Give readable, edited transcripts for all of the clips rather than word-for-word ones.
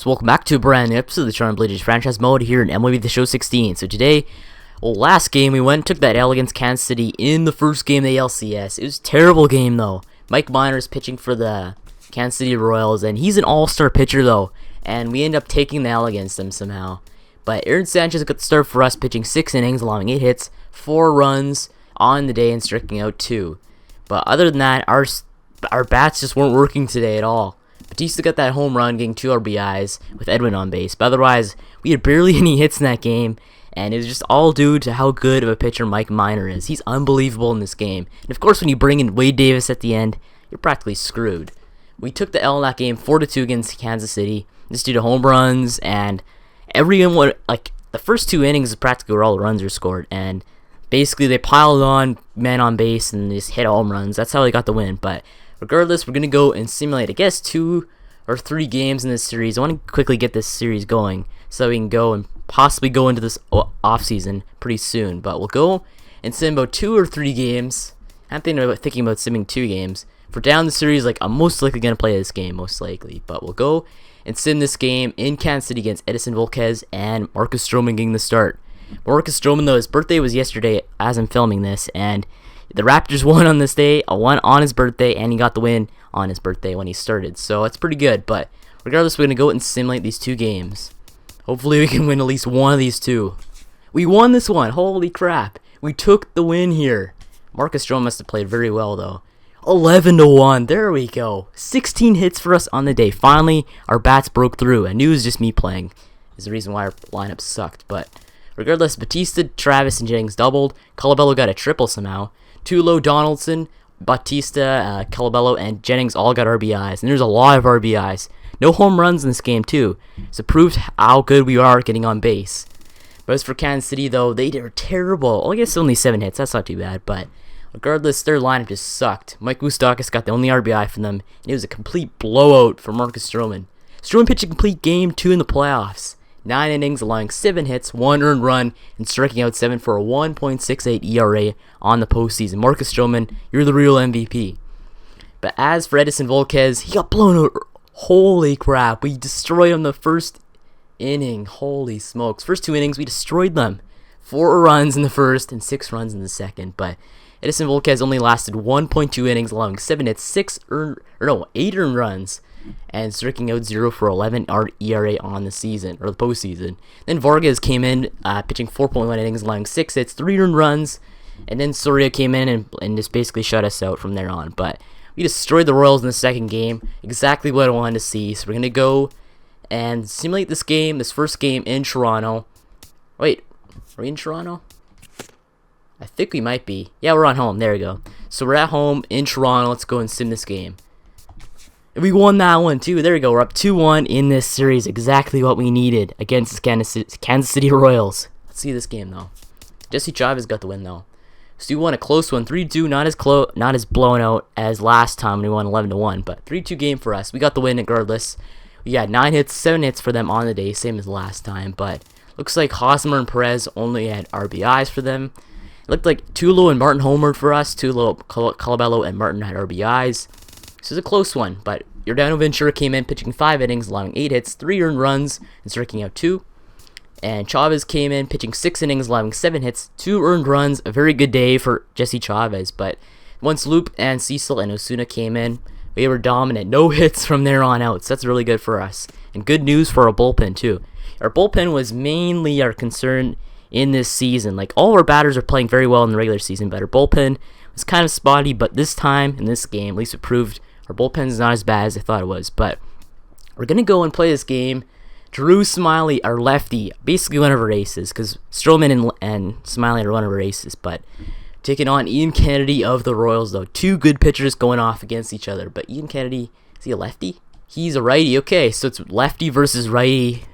So welcome back to a brand new episode of the Charm Blades franchise mode here in MLB The Show 16. So today, last game we went and took that L against Kansas City in the first game of the ALCS. It was a terrible game though. Mike Minor's pitching for the Kansas City Royals, and he's an all-star pitcher though. And we end up taking the L against him somehow. But Aaron Sanchez got the start for us, pitching 6 innings, allowing 8 hits, 4 runs on the day, and striking out 2. But other than that, our bats just weren't working today at all. Batista got that home run, getting 2 RBIs with Edwin on base. But otherwise, we had barely any hits in that game, and it was just all due to how good of a pitcher Mike Minor is. He's unbelievable in this game. And of course, when you bring in Wade Davis at the end, you're practically screwed. We took the L in that game 4-2 against Kansas City, just due to home runs, and everyone, like, the first 2 innings is practically where all the runs are scored, and basically they piled on men on base and just hit home runs. That's how they got the win. But regardless, we're going to go and simulate, I guess, 2 or 3 games in this series. I want to quickly get this series going so we can go and possibly go into this off-season pretty soon. But we'll go and sim about 2 or 3 games. I'm thinking about simming 2 games. For down the series, like, I'm most likely going to play this game, most likely. But we'll go and sim this game in Kansas City against Edinson Volquez and Marcus Stroman getting the start. Marcus Stroman, though, his birthday was yesterday as I'm filming this, and the Raptors won on this day, won on his birthday, and he got the win on his birthday when he started. So it's pretty good. But regardless, we're going to go and simulate these 2 games. Hopefully we can win at least one of these 2. We won this one. Holy crap. We took the win here. Marcus Stroman must have played very well, though. 11-1. There we go. 16 hits for us on the day. Finally, our bats broke through. I knew it was just me playing. Is the reason why our lineup sucked. But regardless, Batista, Travis, and Jennings doubled. Colabello got a triple somehow. Tulo, Donaldson, Batista, Colabello, and Jennings all got RBIs. And there's a lot of RBIs. No home runs in this game, too. So it proved how good we are getting on base. But as for Kansas City, though, they were terrible. Well, I guess only 7 hits. That's not too bad. But regardless, their lineup just sucked. Mike Moustakas got the only RBI from them. And it was a complete blowout for Marcus Stroman. Stroman pitched a complete game 2 in the playoffs. 9 innings, allowing 7 hits, 1 earned run, and striking out 7 for a 1.68 ERA on the postseason. Marcus Stroman, you're the real MVP. But as for Edinson Volquez, he got blown out. Holy crap, we destroyed him the first inning. Holy smokes. First 2 innings, we destroyed them. 4 runs in the first and 6 runs in the second. But Edinson Volquez only lasted 1.2 innings, allowing 7 hits, 8 earned runs, and striking out 0 for 11 ERA on the season, or the postseason. Then Vargas came in, pitching 4.1 innings, allowing 6 hits, 3 earned runs, and then Soria came in and just basically shut us out from there on. But we destroyed the Royals in the second game, exactly what I wanted to see. So we're going to go and simulate this game, this first game in Toronto. Wait, are we in Toronto? I think we might be. Yeah, we're on home. There we go. So we're at home in Toronto. Let's go and sim this game. We won that one too. There we go. We're up 2-1 in this series. Exactly what we needed against the Kansas City Royals. Let's see this game though. Jesse Chavez got the win though. So we won a close one, 3-2. Not as blown out as last time when we won 11-1, but 3-2 game for us. We got the win regardless. We got 9 hits, 7 hits for them on the day, same as last time. But looks like Hosmer and Perez only had RBIs for them. It looked like Tulo and Martin homered for us. Tulo, Colabello, and Martin had RBIs. This is a close one, but Yordano Ventura came in pitching 5 innings, allowing 8 hits, 3 earned runs, and striking out 2. And Chavez came in pitching 6 innings, allowing 7 hits, 2 earned runs. A very good day for Jesse Chavez. But once Loop and Cecil and Osuna came in, we were dominant. No hits from there on out, so that's really good for us. And good news for our bullpen, too. Our bullpen was mainly our concern in this season. Like, all our batters are playing very well in the regular season, but our bullpen was kind of spotty. But this time, in this game, at least it proved our bullpen is not as bad as I thought it was. But we're going to go and play this game. Drew Smyly, our lefty, basically one of our aces, because Stroman and Smyly are one of our aces. But taking on Ian Kennedy of the Royals, though. 2 good pitchers going off against each other. But Ian Kennedy, is he a lefty? He's a righty. Okay, so it's lefty versus righty.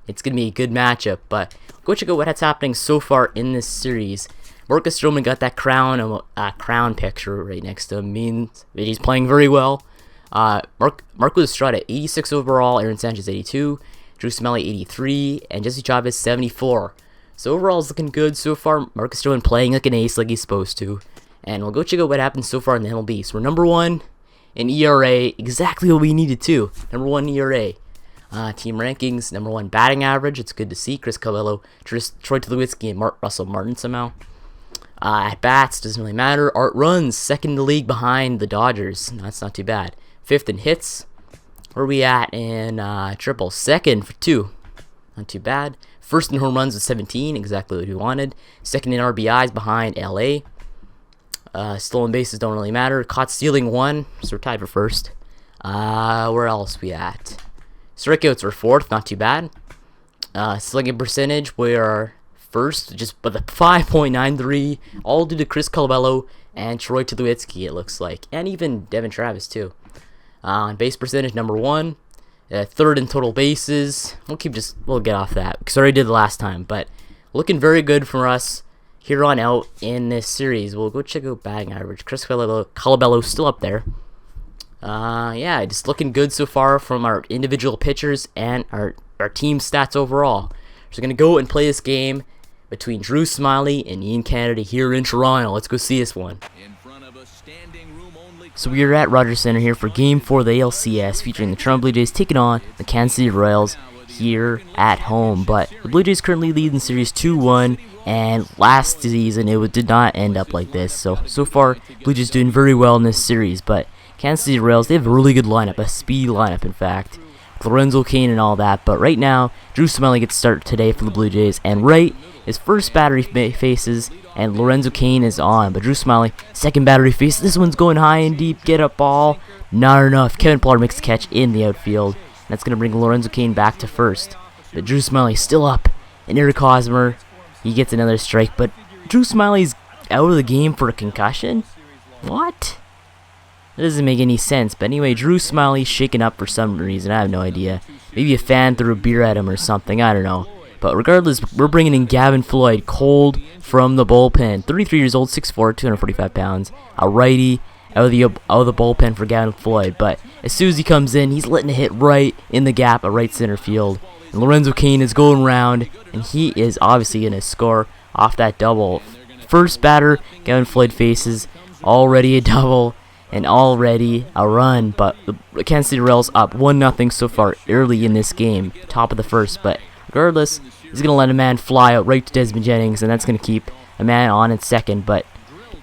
It's going to be a good matchup. But go check out what's happening so far in this series. Marcus Stroman got that crown picture right next to him. Means that he's playing very well. Marco Estrada 86 overall, Aaron Sanchez 82, Drew Smyly 83, and Jesse Chavez 74. So overall, it's looking good so far. Marcus Stroman playing like an ace, like he's supposed to. And we'll go check out what happened so far in the MLB. So we're number 1 in ERA, exactly what we needed to. Number 1 ERA. Team rankings, number 1 batting average. It's good to see. Chris Coelho, Troy Tulowitzki, and Russell Martin somehow. At bats, doesn't really matter. Art runs, second in the league behind the Dodgers. No, that's not too bad. 5th in hits. Where are we at in triple? 2nd for 2. Not too bad. 1st in home runs with 17, exactly what we wanted. 2nd in RBIs behind LA. Stolen bases don't really matter. Caught stealing 1, so we're tied for 1st. Where else we at? Strikeouts are 4th, not too bad. Slugging percentage, we are 1st, just with a 5.93, all due to Chris Coelho and Troy Tulowitzki, it looks like, and even Devin Travis too. On base percentage, number 1, 3rd in total bases. We'll get off that because I already did the last time, but looking very good for us here on out in this series. We'll go check out batting average. Chris Coelho still up there. Yeah, just looking good so far from our individual pitchers and our team stats overall. So we're going to go and play this game between Drew Smyly and Ian Kennedy here in Toronto. Let's go see this one. So we are at Rogers Center here for Game 4 of the ALCS, featuring the Toronto Blue Jays taking on the Kansas City Royals here at home. But the Blue Jays currently lead in series 2-1, and last season it did not end up like this. So far, Blue Jays doing very well in this series, but Kansas City Royals, they have a really good lineup, a speed lineup in fact. Lorenzo Cain and all that, but right now, Drew Smyly gets started today for the Blue Jays, and right, his first batter he faces, and Lorenzo Cain is on, but Drew Smyly, second batter he faces, this one's going high and deep, get up ball, not enough. Kevin Pollard makes the catch in the outfield, and that's going to bring Lorenzo Cain back to first, but Drew Smyly still up, and Eric Hosmer, he gets another strike, but Drew Smyly's out of the game for a concussion? What? That doesn't make any sense, but anyway, Drew Smyly shaken up for some reason, I have no idea. Maybe a fan threw a beer at him or something, I don't know. But regardless, we're bringing in Gavin Floyd, cold from the bullpen. 33 years old, 6'4", 245 pounds. A righty out of the bullpen for Gavin Floyd. But as soon as he comes in, he's letting it hit right in the gap at right center field. And Lorenzo Cain is going around, and he is obviously going to score off that double. First batter, Gavin Floyd faces, already a double. And already a run, but the Kansas City Royals up 1-0 so far early in this game, top of the first. But regardless, he's going to let a man fly out right to Desmond Jennings, and that's going to keep a man on at second. But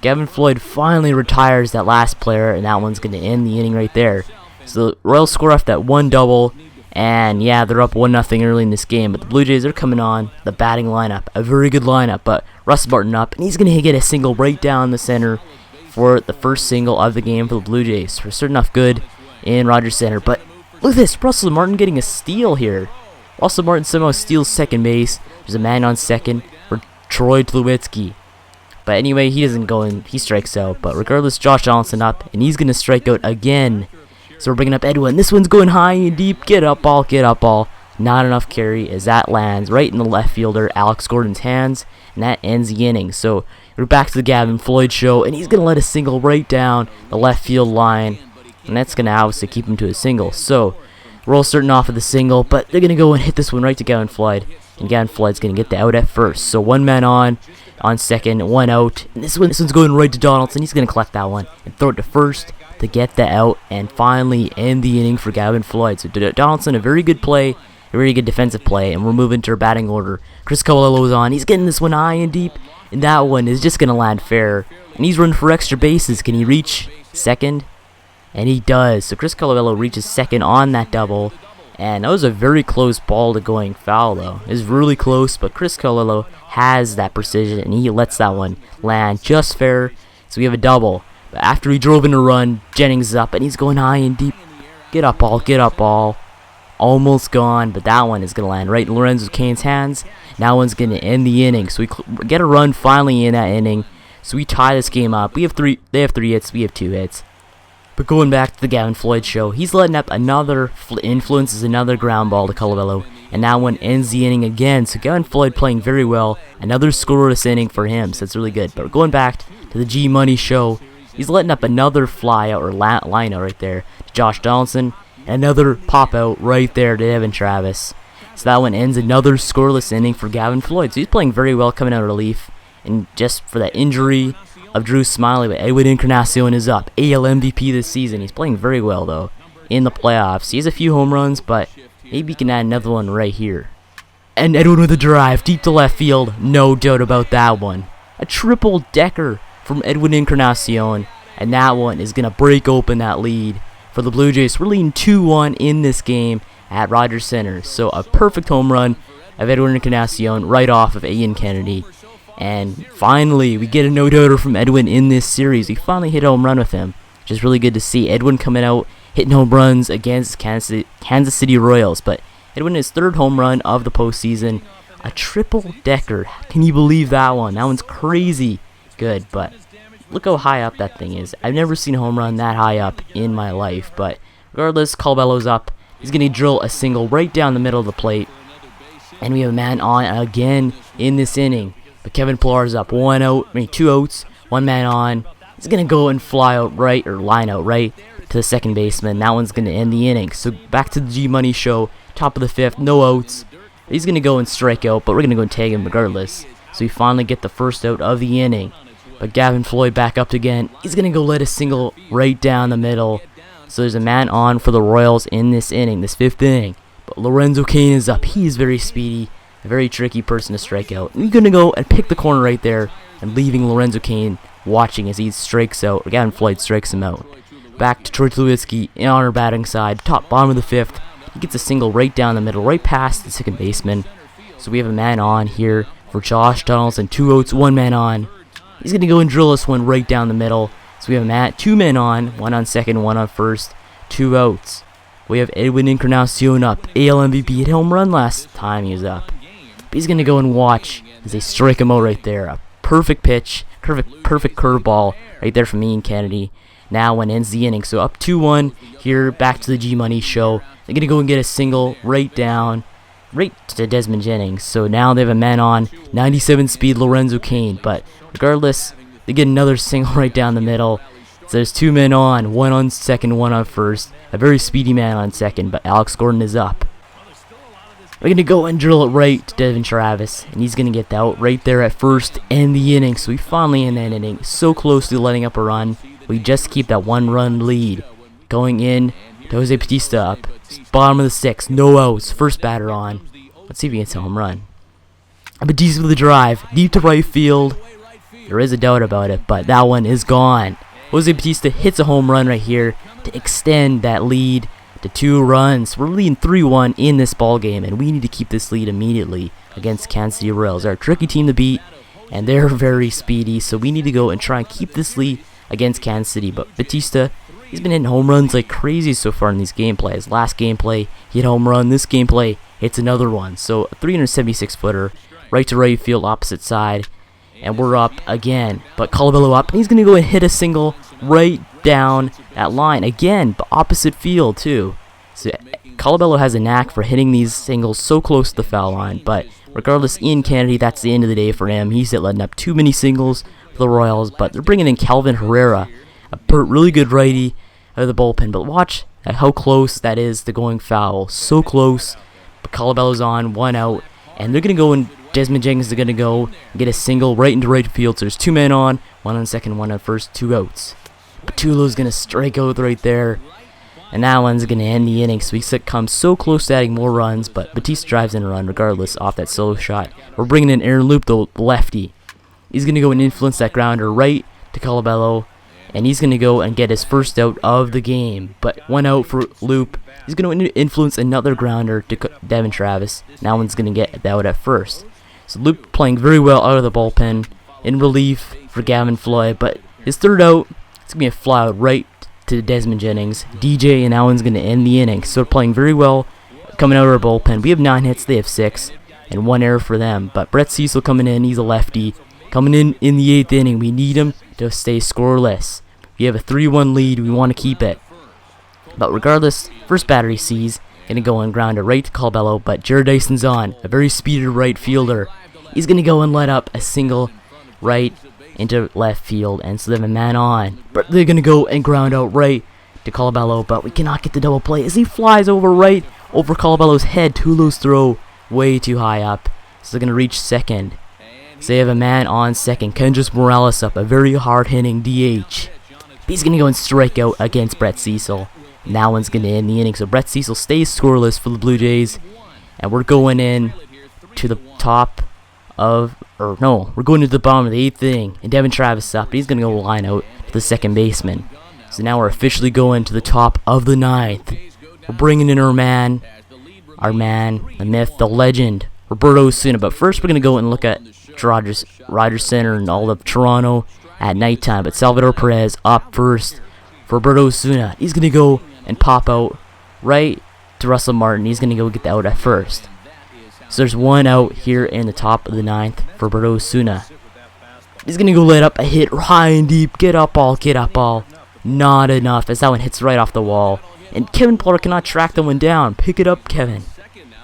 Gavin Floyd finally retires that last player, and that one's going to end the inning right there. So the Royals score off that one double, and yeah, they're up 1-0 early in this game. But the Blue Jays are coming on, the batting lineup, a very good lineup. But Russ Martin up, and he's going to get a single right down the center for the first single of the game for the Blue Jays. We're starting off good in Rogers Center, but look at this, Russell Martin getting a steal here. Russell Martin somehow steals second base. There's a man on second for Troy Tulowitzki. But anyway, he doesn't go in, he strikes out. But regardless, Josh Donaldson up, and he's going to strike out again. So we're bringing up Edwin. This one's going high and deep. Get up ball, get up ball. Not enough carry as that lands right in the left fielder, Alex Gordon's hands, and that ends the inning. So we're back to the Gavin Floyd show, and he's going to let a single right down the left field line, and that's going to obviously keep him to a single. So we're all starting off with a single, but they're going to go and hit this one right to Gavin Floyd, and Gavin Floyd's going to get the out at first. So one man on second, one out, and this one's going right to Donaldson. He's going to collect that one and throw it to first to get the out and finally end the inning for Gavin Floyd. So Donaldson, a very good play. A really good defensive play, and we're moving to our batting order. Chris Coelho's on. He's getting this one high and deep, and that one is just going to land fair. And he's running for extra bases. Can he reach second? And he does. So Chris Coelho reaches second on that double, and that was a very close ball to going foul, though. It was really close, but Chris Coelho has that precision, and he lets that one land just fair. So we have a double. But after he drove in a run, Jennings is up, and he's going high and deep. Get up, ball, get up, ball. Almost gone, but that one is going to land right in Lorenzo Cain's hands. That one's going to end the inning. So we get a run finally in that inning. So we tie this game up. They have three hits. We have 2 hits. But going back to the Gavin Floyd show, he's letting up another influences another ground ball to Coelho, and that one ends the inning again. So Gavin Floyd playing very well. Another scoreless inning for him, so it's really good. But we're going back to the G Money show. He's letting up another fly out or line out right there to Josh Donaldson. Another pop out right there to Devin Travis. So that one ends another scoreless inning for Gavin Floyd. So he's playing very well coming out of relief. And just for that injury of Drew Smyly, but Edwin Encarnacion is up. AL MVP this season. He's playing very well, though, in the playoffs. He has a few home runs, but Maybe he can add another one right here. And Edwin with a drive deep to left field. No doubt about that one. A triple decker from Edwin Encarnacion. And that one is going to break open that lead for the Blue Jays. We're leading 2-1 in this game at Rogers Center. So a perfect home run of Edwin Encarnacion right off of Ian Kennedy. And finally, we get a no-doubter from Edwin in this series. We finally hit a home run with him, which is really good to see. Edwin coming out, hitting home runs against Kansas City Royals. But Edwin, his third home run of the postseason. A triple decker. Can you believe that one? That one's crazy good, but look how high up that thing is. I've never seen a home run that high up in my life. But regardless, Colabello's up. He's going to drill a single right down the middle of the plate. And we have a man on again in this inning. But Kevin Pillar's up. 2 outs, 1 man on. He's going to go and fly out right, or line out right to the second baseman. That one's going to end the inning. So back to the G-Money show. Top of the 5th, no outs. He's going to go and strike out, but we're going to go and tag him regardless. So we finally get the first out of the inning. But Gavin Floyd back up again. He's going to go let a single right down the middle. So there's a man on for the Royals in this inning, this 5th inning. But Lorenzo Cain is up. He is very speedy, a very tricky person to strike out. We're going to go and pick the corner right there and leaving Lorenzo Cain watching as he strikes out, or Gavin Floyd strikes him out. Back to Troy Tulowitzki on our batting side, bottom of the 5th. He gets a single right down the middle, right past the second baseman. So we have a man on here for Josh Donaldson. 2 outs, 1 man on. He's going to go and drill this one right down the middle. So we have 2 men on, 1 on second, 1 on first, 2 outs. We have Edwin Encarnacion up. AL MVP hit home run last time he was up. But he's going to go and watch as they strike him out right there. A perfect pitch, perfect curveball right there from Ian Kennedy. Now one ends the inning. So up 2-1 here, back to the G-Money show. They're going to go and get a single right to Desmond Jennings. So now they have a man on, 97 speed Lorenzo Cain. But regardless, they get another single right down the middle. So there's 2 men on, 1 on second, 1 on first. A very speedy man on second, but Alex Gordon is up. We're going to go and drill it right to Devin Travis, and he's going to get out right there at first, end the inning. So we finally end that inning, so close to letting up a run. We just keep that 1-run lead. Going in to Jose Bautista up. Bottom of the 6th, no outs, first batter on. Let's see if he gets a home run. Bautista with a drive, deep to right field. There is a doubt about it, but that one is gone. Jose Bautista hits a home run right here to extend that lead to 2 runs. We're leading 3-1 in this ball game, and we need to keep this lead immediately against Kansas City Royals. They're a tricky team to beat, and they're very speedy, so we need to go and try and keep this lead against Kansas City. But Bautista, he's been hitting home runs like crazy so far in these gameplays. Last gameplay, he hit a home run. This gameplay, hits another one. So a 376-footer, right to right field, opposite side. And we're up again, but Colabello up, and he's going to go and hit a single right down that line again, but opposite field too. So Colabello has a knack for hitting these singles so close to the foul line, but regardless, Ian Kennedy, that's the end of the day for him. He's letting up too many singles for the Royals, but they're bringing in Calvin Herrera, a really good righty out of the bullpen, but watch how close that is to going foul. So close, but Colabello's on, 1 out, and they're going to go and Desmond Jennings is going to go and get a single right into right field. So there's 2 men on, 1 on second, 1 on first, 2 outs. Patulo's going to strike out right there. And that one's going to end the inning. So we come so close to adding more runs, but Bautista drives in a run regardless off that solo shot. We're bringing in Aaron Loop, the lefty. He's going to go and influence that grounder right to Colabello. And he's going to go and get his first out of the game. But 1 out for Loop. He's going to influence another grounder to Devin Travis. Now one's going to get that out at first. So Loop playing very well out of the bullpen in relief for Gavin Floyd, but his third out, it's going to be a fly out right to Desmond Jennings. DJ, and that one's going to end the inning. So they're playing very well coming out of our bullpen. We have 9 hits, they have 6, and 1 error for them. But Brett Cecil coming in, he's a lefty. Coming in the 8th inning, we need him to stay scoreless. We have a 3-1 lead, we want to keep it. But regardless, first batter he sees, going to go and ground it right to Colabello, but Jared Dyson's on, a very speedy right fielder. He's going to go and let up a single right into left field, and so they have a man on. But they're going to go and ground out right to Colabello, but we cannot get the double play as he flies over right over Colabello's head. Tulo's throw way too high up, so they're going to reach second. So they have a man on second. Kendrys Morales up, a very hard-hitting DH. He's going to go and strike out against Brett Cecil. And that one's going to end the inning. So Brett Cecil stays scoreless for the Blue Jays. And we're going in to the top of, or no, we're going to the bottom of the 8th inning. And Devin Travis up. He's going to go line out to the second baseman. So now we're officially going to the top of the 9th. We're bringing in our man, the myth, the legend, Roberto Osuna. But first we're going to go and look at Rogers Center and all of Toronto at nighttime. But Salvador Perez up first for Roberto Osuna. He's going to go and pop out right to Russell Martin. He's going to go get the out at first. So there's one out here in the top of the 9th for Roberto Osuna. He's going to go let up a hit high and deep. Get up ball, get up ball. Not enough as that one hits right off the wall. And Kevin Potter cannot track that one down. Pick it up, Kevin.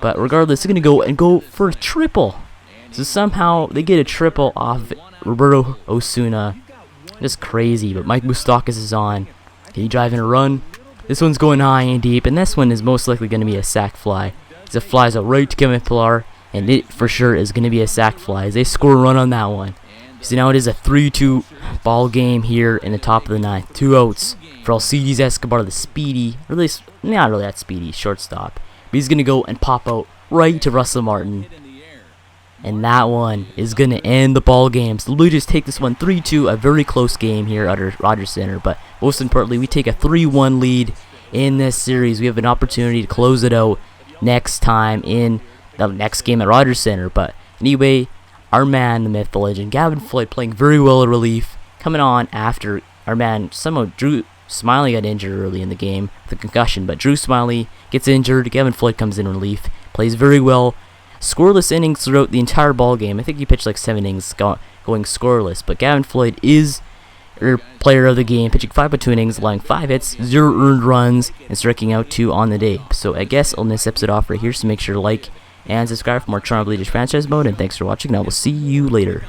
But regardless, they're going to go for a triple. So somehow they get a triple off Roberto Osuna. Just crazy. But Mike Moustakas is on. Can he drive in a run? This one's going high and deep. And this one is most likely going to be a sac fly. As it flies out right to Kevin Pillar. And it for sure is going to be a sac fly as they score a run on that one. So now it is a 3-2 ball game here in the top of the 9th. 2 outs for Alcides Escobar, the speedy, or at least not really that speedy, shortstop. But he's going to go and pop out right to Russell Martin. And that one is going to end the ball game. So the Blue Jays take this one 3-2, a very close game here at Rogers Center. But most importantly, we take a 3-1 lead in this series. We have an opportunity to close it out next time in the next game at Rogers Center. But anyway, our man, the myth, the legend, Gavin Floyd playing very well at relief. Coming on after our man, somehow Drew Smyly got injured early in the game with a concussion. But Drew Smyly gets injured. Gavin Floyd comes in relief. Plays very well. Scoreless innings throughout the entire ball game. I think he pitched like 7 innings going scoreless. But Gavin Floyd is our player of the game, pitching 5.2 innings, allowing 5 hits, 0 earned runs, and striking out 2 on the day. So I guess on this episode off right here, so make sure to like and subscribe for more Toronto Blue Jays franchise mode. And thanks for watching, and I will see you later.